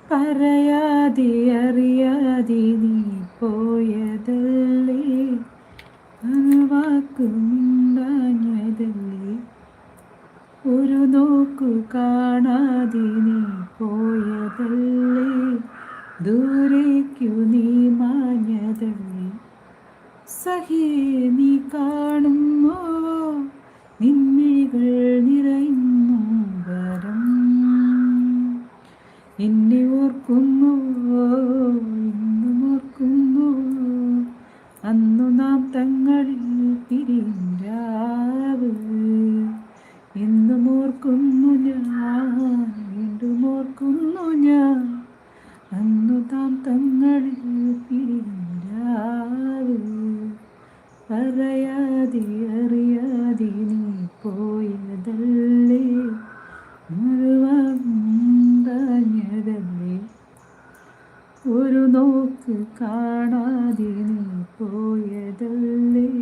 പറയാതെ അറിയാതെ നീ പോയതല്ലേ, വാക്കു മിണ്ടാഞ്ഞതല്ലേ, ഒരു നോക്കു കാണാതെ നീ പോയതല്ലേ, ദൂരേക്കു നീ മാഞ്ഞതല്ലേ. സഖിയേ നീ കാണുമോ, നിൻമിഴികൾ നിറയുന്നു വരം. എന്നെ ഓർക്കുന്നുവോ, ഇന്നും ഓർക്കുന്നു, അന്നു നാം തങ്ങളിൽ പിരിഞ്ഞാവ്. എന്നും ഓർക്കുന്നു ഞാൻ, വീണ്ടും ഓർക്കുന്നു ഞാൻ, അന്നു താം തങ്ങളിൽ പിരിഞ്ഞാവ്. പറയാതെ അറിയാതെ നീ പോയതല്ലേ, മുഴുവഞ്ഞതല്ലേ, ഒരു നോക്ക് കാണാതെ നീ പോയതല്ലേ.